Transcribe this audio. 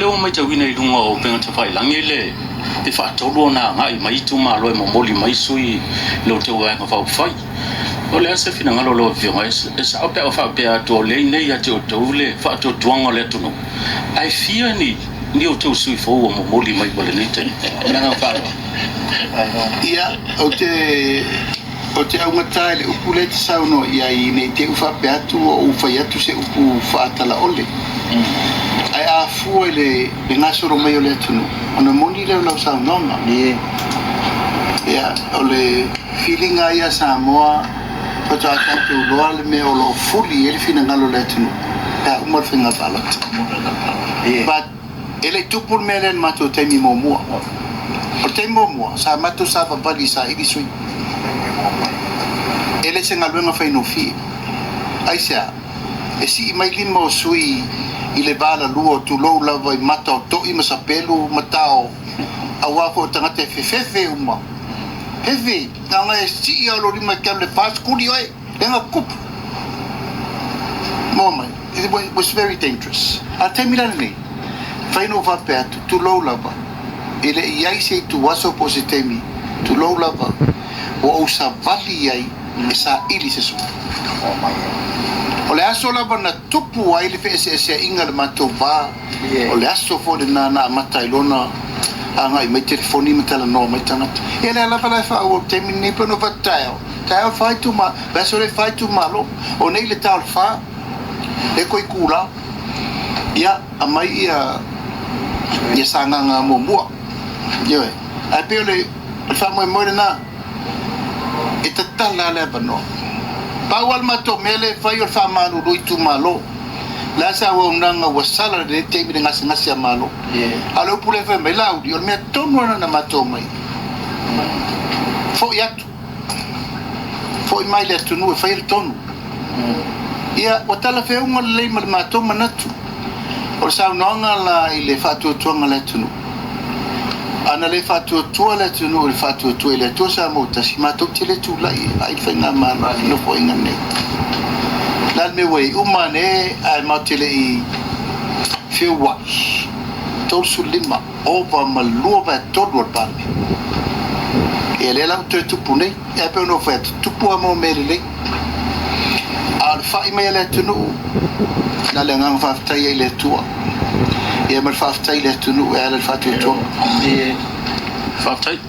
o mai tau ina I lunga o penga te whai langi le te whaatoro na ngai mai tu malo e momoli mai sui lo te uanga whau whai. O le ase fina ngalo lo vionga e sa ope o whapea to le nei a te o tau le whaato tuanga le tunu. Ai fia ni o tau sui fau o momoli mai wale nei te. Nanga whaato. Ia, o te au matai le upu le te sauno ia I nei te uwhape atu o uwhai atu se upu whaatala ole. Ai a fua le ngasoro mai o le atunu. Ona moni leo lau saunonga. Ia, o le feelinga ia Samoa pata atante uloa le me o lo fuli ele fina ngalo le atunu. Ia, umar whinga balat. But, ele tupur mele mato teimi momua. O teimi momua, sa mato sa papali sa ili sui. Ele se ngaluenga whaino fi. Aisea, e si imailin mo sui I le bala lua tu lou lava I mata o to'i ma sapelu matao a wako o tangata e whewhewe uma. Hewe, nga e si I alo rima kia le whaaskuri oe, lenga kupu. Moma, it was very dangerous. A te milana nei, whaino whape atu, tu lou lava. Ele iai se tu waso po se temi, tu lou lava, o sa vali iai, e sa ili se suma. O le aso lava na tupu ai le whese inga le matou wā. O le aso fo le nana matai lona anga I mai telefoni matala no mai tangata. E le lava lai wha o te mini pono vatao. Tao whai tu ma, vaso le whai tu malo. O nei le tau le wha, le koi kula. Ia, a mai ia sanganga mo mua. Ioe, ai peo le wha moe moe na, e tatala le bano. Pawal mato mele fai o whamanu rui tu malo. La sa wa unanga wa sala de te mi ngasi ngasi malo. Alo pule fe me laudi o me tonu na mato mai. Fo yatu. Fo mai le tonu fai el tonu. Ia watala fe unga le mato manatu. O sa unanga la ile fatu tuanga le tonu. Ana le fatu tua le tunu le fatu tua le tua sa mo ta si mato tele tu la ai fa nga mana no po inga ne la me we umane ai matele I feel what to sulima over maluva todo pa ele la tu pune e pe no fet tu po mo mele al fa I me le tunu la le nga fa ta ile tua e mal fa ta ile tunu e al fatu tua Whaatai.